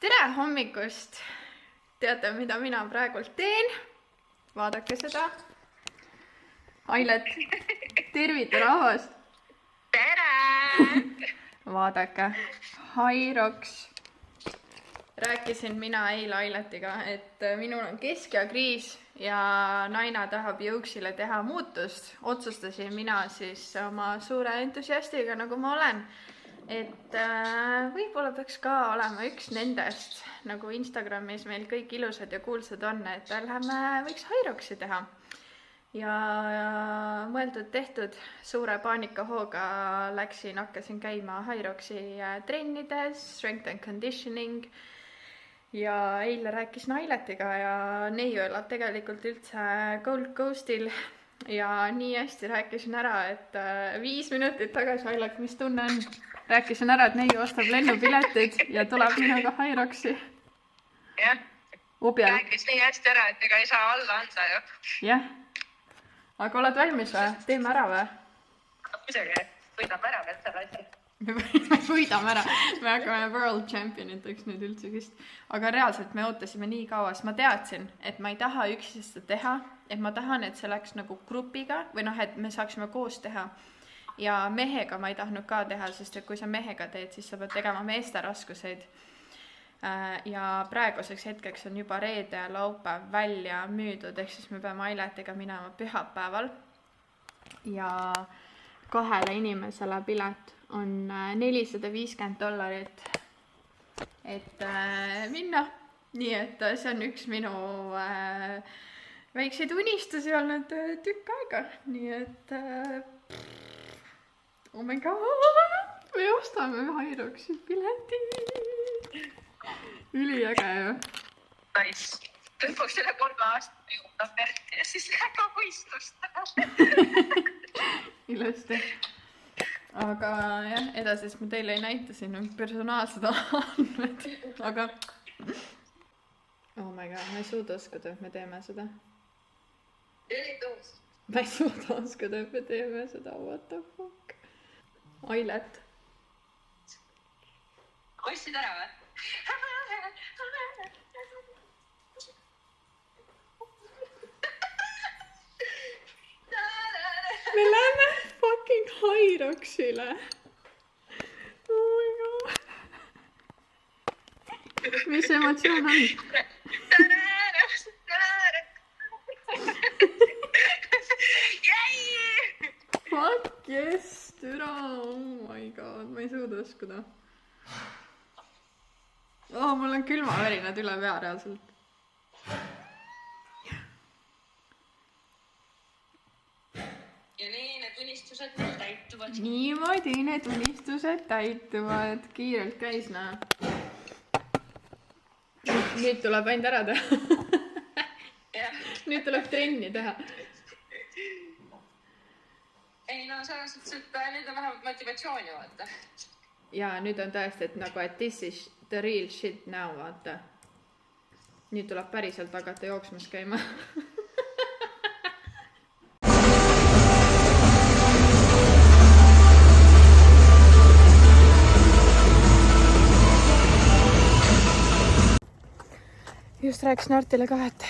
Tere hommikust! Teate, mida mina praegult teen? Vaadake seda. Ailet, tervita rahvast! Tere! Vaadake, Hyrox. Rääkisin mina eile Ailetiga, et minul on keskeakriis ja naina tahab jõuksile teha muutust. Otsustasin mina siis oma suure entusiastiga, nagu ma olen, et võib-olla peaks ka olema üks nendest, nagu Instagramis meil kõik ilusad ja kuulsad on, et läheme võiks Hyroxi teha. Ja mõeldud tehtud, suure paanikahooga hakkasin käima Hyroxi trennides, strength and conditioning. Ja eile rääkisin Ailetiga ja neiu elab tegelikult üldse Gold Coastil ja nii hästi rääkisin ära, et 5 minutit tagasi Ailet, mis tunne on? Rääkisin ära, et neiu ostab lennupiletid ja tuleb minuga Hyroxi. Jah, rääkis nii hästi ära, et ega ei saa alla anda ju. Jah, aga oled valmis või? Teeme ära või? Muidugi, võidame ära veel selle asja. Me võidame ära, me hakkame world championiteks nüüd üldse vist. Aga reaalselt me ootasime nii kaua, sest ma teadsin, et ma ei taha üksi seda teha, et ma tahan, et see läks nagu grupiga või et me saaksime koos teha. Ja mehega ma ei tahtnud ka teha, sest et kui sa mehega teed, siis sa pead tegema meeste raskuseid. Ja praeguseks hetkeks on juba reede ja laupäev välja müüdud, ehk siis me peame Ailetiga minema pühapäeval. Ja 2 inimesele pilet on $450, et minna. Nii et see on üks minu väikseid unistusi olnud tükk aega. Nii et oh my god, me ostame Hyroxi pileti. Üliäge ju. Nice. Lõpuks selle 3 aastat jõudab Merti ja siis läheb ka võistlust. Ilusti. Aga jah, edasist ma teile ei näita siin personaalsed andmed. Aga oh my god, ma ei suuda uskuda, et me teeme seda. Ma ei suuda uskuda, et me teeme seda. What the fuck? Ailet. Ostsid ära või? Me läheme fucking Hyroxile. Oh my god. Mis emotsioon on? Fuck yes, türa. Oh my god, ma ei suuda uskuda. Oh, mul on külmavärinad üle pea reaalselt. Ja nii need unistused täituvad. Niimoodi need unistused täituvad. Kiirelt käis, näe. Nüüd tuleb ainult ära teha. Nüüd tuleb trenni teha. Ei no selles mõttes, et nüüd on vähemalt motivatsiooni vaata. Ja nüüd on tõesti, et nagu, et this is the real shit now, vaata. Nüüd tuleb päriselt hakata jooksmas käima. Just rääkisin Artile ka, et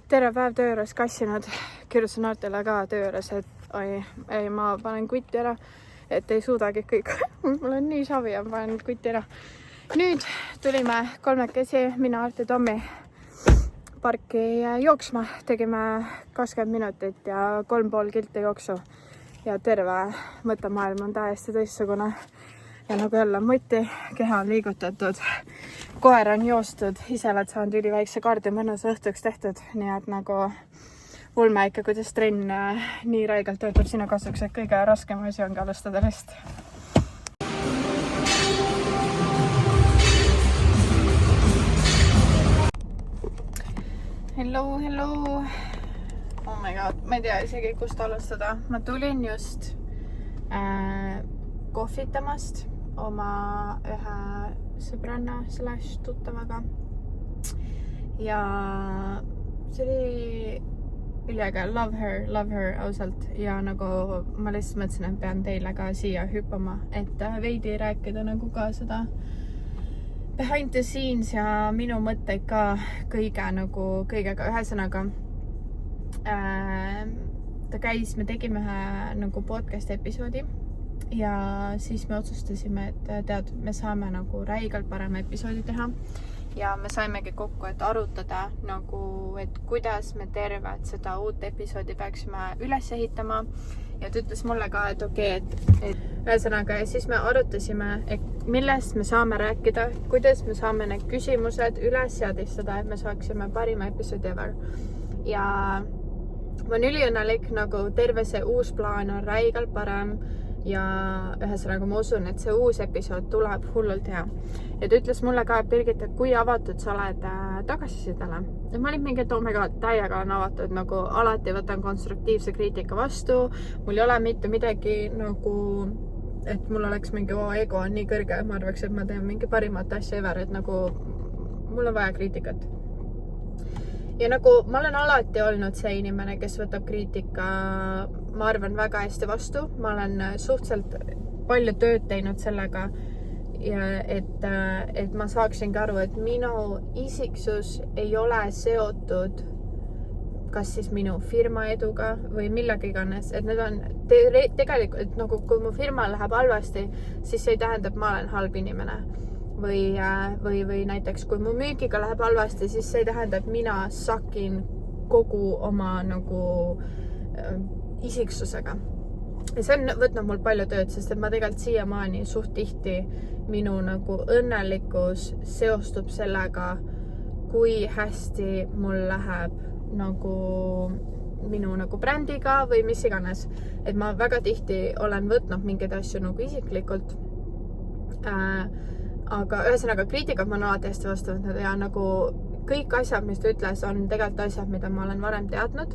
terve päev töö juures kassinud. Kirjutasin Artile ka töö juures, et ei, ma panen kutti ära, et ei suudagi kõik. Mul on nii savi ja panen kutti ära. Nüüd tulime 3 mina, Art ja Tommi parki jooksma. Tegime 20 minutit ja 3,5 kilti jooksu. Ja terve mõttemaailm on täiesti teistsugune. Ja nagu jälle mutti, keha on liigutatud, koer on joostud, ise oled saanud üliväikse kaardi mõnus õhtuks tehtud, nii et nagu ulme ikka, kuidas trenn nii räigelt töötab sinu kasuks, et kõige raskem asi ongi alustada list. Hello. Oh my god, ma ei tea isegi kust alustada. Ma tulin just kohvitamast oma ühe sõbranna / tuttavaga. Ja see oli üliäge, love her ausalt. Ja nagu ma lihtsalt mõtlesin, et pean teile ka siia hüppama, et veidi rääkida nagu ka seda behind the scenes ja minu mõtteid ka kõigega, ühesõnaga ta käis, me tegime ühe nagu podcast episoodi ja siis me otsustasime, et tead, me saame nagu räigelt parema episoodi teha ja me saimegi kokku, et arutada nagu, et kuidas me tervet seda uut episoodi peaksime üles ehitama ja ta ütles mulle ka, et okei, et ühesõnaga ja siis me arutasime, et millest me saame rääkida, kuidas me saame need küsimused üles seadistada, et me saaksime parima episoodi ever ja ma olen üliõnnelik, nagu terve see uus plaan on räigelt parem ja ühesõnaga ma usun, et see uus episood tuleb hullult hea. Ja ta ütles mulle ka, et Birgit, et kui avatud sa oled tagasisidele. Ja ma olin mingi, et oh my god, täiega olen avatud, nagu alati võtan konstruktiivse kriitika vastu. Mul ei ole mitte midagi nagu, et mul oleks mingi ego on nii kõrge, ma arvaks, et ma teen mingi parimat asja ever, et nagu mul on vaja kriitikat. Ja nagu ma olen alati olnud see inimene, kes võtab kriitika, ma arvan, väga hästi vastu. Ma olen suhteliselt palju tööd teinud sellega, ja et ma saaksingi aru, et minu isiksus ei ole seotud kas siis minu firma eduga või millega iganes. Et need on tegelikult, nagu kui mu firma läheb halvasti, siis see ei tähenda, et ma olen halb inimene. Või näiteks, kui mu müügiga läheb halvasti, siis see ei tähenda, et mina sakin kogu oma nagu isiksusega. Ja see on võtnud mul palju tööd, sest et ma tegelikult siiamaani suht tihti minu nagu õnnelikkus seostub sellega, kui hästi mul läheb nagu minu nagu brändiga või mis iganes. Et ma väga tihti olen võtnud mingeid asju nagu isiklikult. Aga ühesõnaga kriitikat ma olen alati hästi vastu võtnud ja nagu kõik asjad, mis ta ütles, on tegelikult asjad, mida ma olen varem teadnud.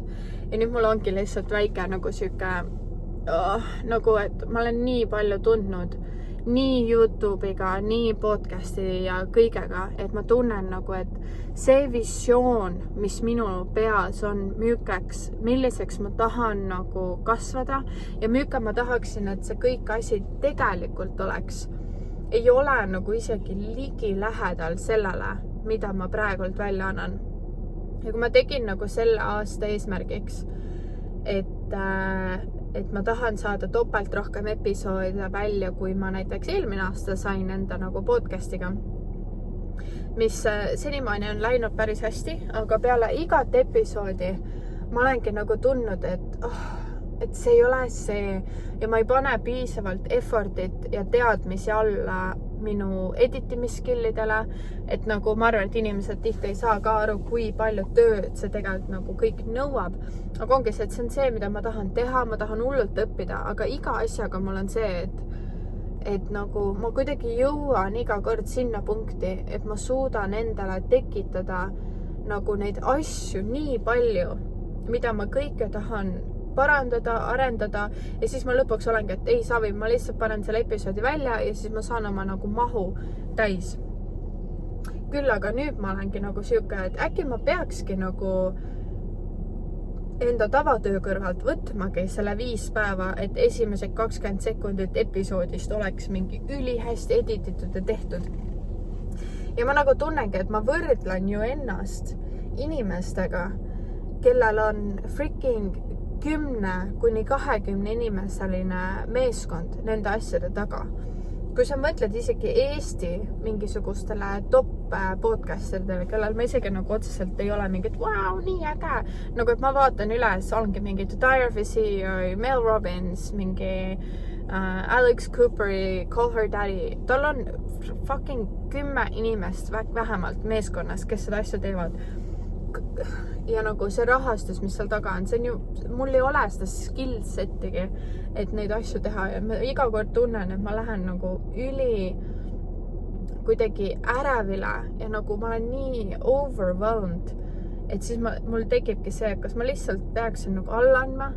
Ja nüüd mul ongi lihtsalt väike nagu siuke, nagu et ma olen nii palju tundnud nii YouTube'iga, nii podcasti ja kõigega, et ma tunnen nagu, et see visioon, mis minu peas on müükeks, milliseks ma tahan nagu kasvada ja müüka ma tahaksin, et see kõik asi tegelikult oleks, ei ole nagu isegi ligi lähedal sellele, mida ma praegult välja annan. Ja kui ma tegin nagu selle aasta eesmärgiks, et ma tahan saada topelt rohkem episoode välja, kui ma näiteks eelmine aasta sain enda nagu podcastiga, mis senimaani on läinud päris hästi, aga peale igat episoodi ma olengi nagu tundnud, et see ei ole see ja ma ei pane piisavalt effortit ja teadmisi alla minu editimiskillidele, et nagu ma arvan, et inimesed tihti ei saa ka aru, kui palju tööd see tegelikult nagu kõik nõuab. Aga ongi see, et see on see, mida ma tahan teha, ma tahan hullult õppida, aga iga asjaga mul on see, et nagu ma kuidagi jõuan iga kord sinna punkti, et ma suudan endale tekitada nagu neid asju nii palju, mida ma kõike tahan parandada, arendada ja siis ma lõpuks olengi, et ei Savi, ma lihtsalt panen selle episoodi välja ja siis ma saan oma nagu mahu täis. Küll aga nüüd ma olengi nagu siuke, et äkki ma peakski nagu enda tavatöö kõrvalt võtmagi selle 5 päeva, et esimesed 20 sekundit episoodist oleks mingi ülihästi edititud ja tehtud. Ja ma nagu tunnengi, et ma võrdlen ju ennast inimestega, kellel on freaking 10-20 inimeseline meeskond nende asjade taga. Kui sa mõtled isegi Eesti mingisugustele top podcastidele, kellel ma isegi nagu otseselt ei ole mingit wow, nii äge. Nagu et ma vaatan üles, ongi mingid Diary CEO, Mel Robbins, mingi Alex Cooperi, Call Her Daddy. Tal on fucking 10 inimest vähemalt meeskonnas, kes seda asja teevad. Ja nagu see rahastus, mis seal taga on, see on ju, mul ei ole seda skillsetigi, et neid asju teha ja ma iga kord tunnen, et ma lähen nagu kuidagi ärevile ja nagu ma olen nii overwhelmed, et siis mul tekibki see, kas ma lihtsalt peaksin nagu alla andma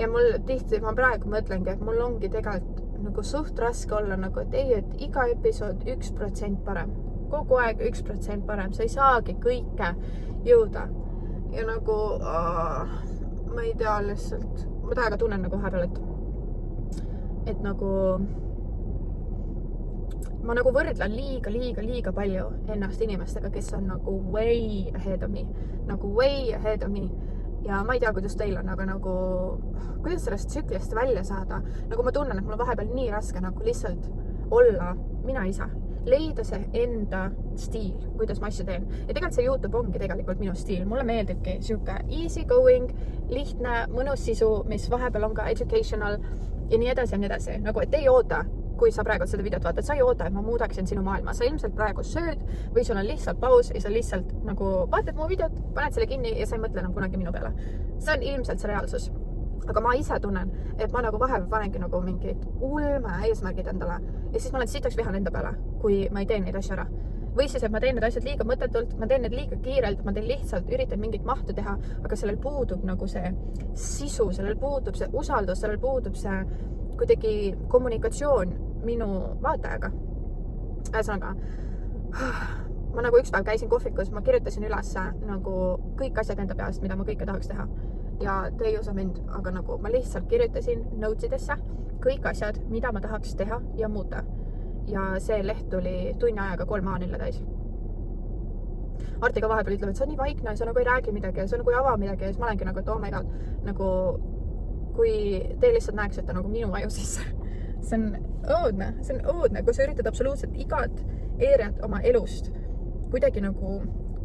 ja mul tihti, ma praegu mõtlengi, et mul ongi tegelikult nagu suht raske olla nagu, et ei, et iga episood 1% parem, kogu aeg 1% parem, sa ei saagi kõike jõuda. Ja nagu, ma ei tea lihtsalt, ma täiega tunnen nagu härral, et nagu ma nagu võrdlen liiga palju ennast inimestega, kes on nagu way ahead of me. Nagu way ahead of me. Ja ma ei tea, kuidas teil on, aga nagu, kuidas sellest tsüklist välja saada? Nagu ma tunnen, et mul on vahepeal nii raske nagu lihtsalt olla mina ise. Leida see enda stiil, kuidas ma asju teen. Ja tegelikult see YouTube ongi tegelikult minu stiil. Mulle meeldibki siuke easy going, lihtne, mõnus sisu, mis vahepeal on ka educational ja nii edasi ja nii edasi. Nagu, et ei oota, kui sa praegu seda videot vaatad, sa ei oota, et ma muudaksin sinu maailma. Sa ilmselt praegu sööd või sul on lihtsalt paus ja sa lihtsalt nagu vaatad mu videot, paned selle kinni ja sa ei mõtle enam kunagi minu peale. See on ilmselt see reaalsus. Aga ma ise tunnen, et ma nagu vahepeal panengi nagu mingid ulme eesmärgid endale ja siis ma olen sitaks vihan enda peale, kui ma ei tee neid asju ära. Või siis, et ma teen need asjad liiga mõttetult, ma teen need liiga kiirelt, ma teen lihtsalt, üritan mingit mahtu teha, aga sellel puudub nagu see sisu, sellel puudub see usaldus, sellel puudub see kuidagi kommunikatsioon minu vaatajaga. Ühesõnaga, ma nagu üks päev käisin kohvikus, ma kirjutasin üles nagu kõik asjad enda peast, mida ma kõike tahaks teha. Ja te ei usu mind, aga nagu ma lihtsalt kirjutasin notesidesse kõik asjad, mida ma tahaks teha ja muuta. Ja see leht tuli tunni ajaga 3 A4 täis. Arti ka vahepeal ütleb, et sa on nii vaikne, sa nagu ei räägi midagi, sa nagu ei ava midagi ja siis ma olengi nagu, et oh my god, nagu kui te lihtsalt näeksite nagu minu aju sisse. See on õudne, kui sa üritad absoluutselt igat eeriat oma elust kuidagi nagu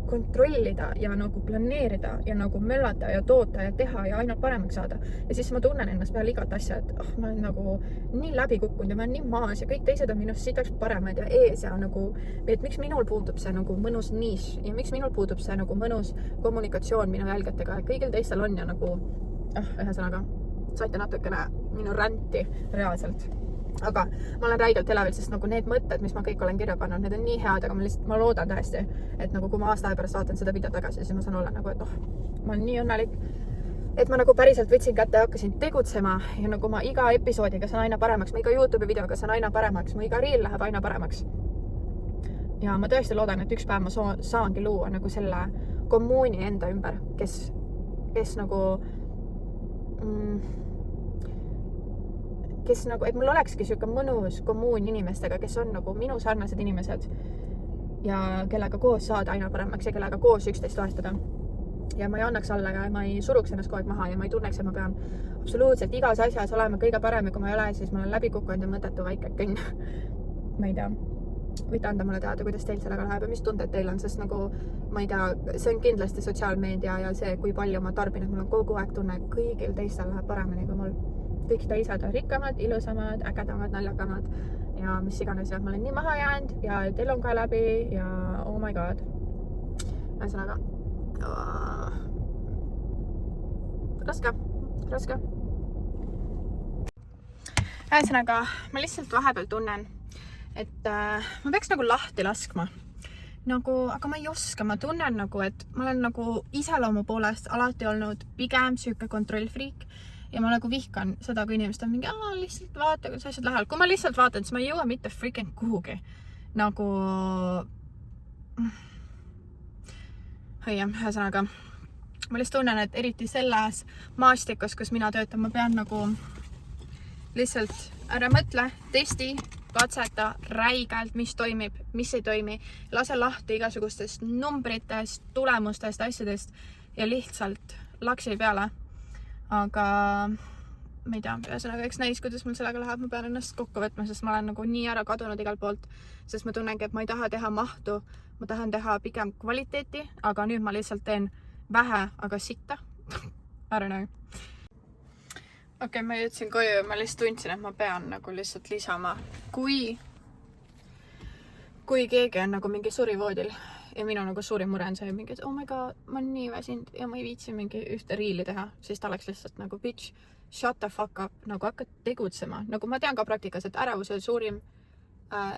kontrollida ja nagu planeerida ja nagu möllata ja toota ja teha ja ainult paremaks saada. Ja siis ma tunnen ennast peale igat asja, et ma olen nagu nii läbi kukkunud ja ma olen nii maas ja kõik teised on minust sitaks paremad ja ees ja nagu, et miks minul puudub see nagu mõnus niš ja miks minul puudub see nagu mõnus kommunikatsioon minu jälgetega ja kõigil teistel on ja nagu, ühesõnaga, saite natukene minu ränti reaalselt. Aga ma olen räigelt elavil, sest nagu need mõtted, mis ma kõik olen kirja pannud, need on nii head, aga ma loodan tähesti, et nagu kui ma aasta aja pärast vaatan seda video tagasi, siis ma saan olla nagu, et ma olen nii õnnelik, et ma nagu päriselt võtsin kätte ja hakkasin tegutsema ja nagu ma iga episoodiga saan aina paremaks, ma iga YouTube'i videoga saan aina paremaks, ma iga reel läheb aina paremaks. Ja ma tõesti loodan, et üks päev ma saangi luua nagu selle kommuuni enda ümber, kes nagu et mul olekski siuke mõnus kommuun inimestega, kes on nagu minu sarnased inimesed ja kellega koos saada aina paremaks ja kellega koos üksteist toestada. Ja ma ei annaks alla ja ma ei suruks ennast kogu aeg maha ja ma ei tunneks, et ma pean absoluutselt igas asjas olema kõige parem ja kui ma ei ole, siis ma olen läbi kukkunud ja mõttetu väike kõnn. Ma ei tea, võite anda mulle teada, kuidas teil sellega läheb ja mis tunded teil on, sest nagu ma ei tea, see on kindlasti sotsiaalmeedia ja see, kui palju ma tarbin, et mul on kogu aeg tunne, et kõigil teistel läheb paremini kui mul. Kõik teised on rikkamad, ilusamad, ägedamad, naljakamad ja mis iganes ja ma olen nii maha jäänud ja teil on ka läbi ja oh my god. Ühesõnaga, raske. Ühesõnaga, ma lihtsalt vahepeal tunnen, et ma peaks nagu lahti laskma. Nagu, aga ma ei oska, ma tunnen nagu, et ma olen nagu iseloomu poolest alati olnud pigem siuke kontrollfriik. Ja ma nagu vihkan seda, kui inimesed on mingi, lihtsalt vaata, kuidas asjad lähevad. Kui ma lihtsalt vaatan, siis ma ei jõua mitte freaking kuhugi. Nagu... Ühesõnaga, ma lihtsalt tunnen, et eriti selles maastikus, kus mina töötan, ma pean nagu lihtsalt ära mõtle, testi, katseta räigelt, mis toimib, mis ei toimi. Lase lahti igasugustest numbritest, tulemustest, asjadest ja lihtsalt laksi peale. Aga ma ei tea, ühesõnaga, eks näis, kuidas mul sellega läheb, ma pean ennast kokku võtma, sest ma olen nagu nii ära kadunud igalt poolt, sest ma tunnengi, et ma ei taha teha mahtu, ma tahan teha pigem kvaliteeti, aga nüüd ma lihtsalt teen vähe, aga sitta. I don't know. Okei, ma jõudsin koju ja ma lihtsalt tundsin, et ma pean nagu lihtsalt lisama, kui keegi on nagu mingi surivoodil ja minu nagu suurim mure on see mingi, et oh my god, ma olen nii väsinud ja ma ei viitsi mingi ühte riili teha, siis ta oleks lihtsalt nagu bitch, shut the fuck up, nagu hakkad tegutsema. Nagu ma tean ka praktikas, et ärevuse suurim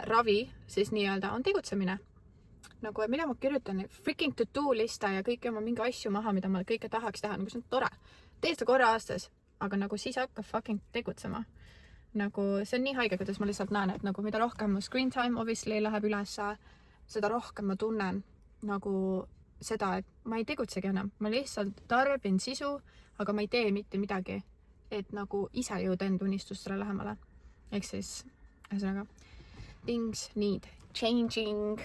ravi siis nii-öelda on tegutsemine. Nagu, et mida ma kirjutan, freaking to-do lista ja kõike oma mingi asju maha, mida ma kõike tahaks teha, nagu see on tore. Tee seda korra aastas, aga nagu siis hakka fucking tegutsema. Nagu see on nii haige, kuidas ma lihtsalt näen, et nagu mida rohkem mu screen time obviously läheb üles, seda rohkem ma tunnen nagu seda, et ma ei tegutsegi enam. Ma lihtsalt tarbin sisu, aga ma ei tee mitte midagi, et nagu ise jõuda enda unistustele lähemale. Ehk siis, ühesõnaga, things need changing.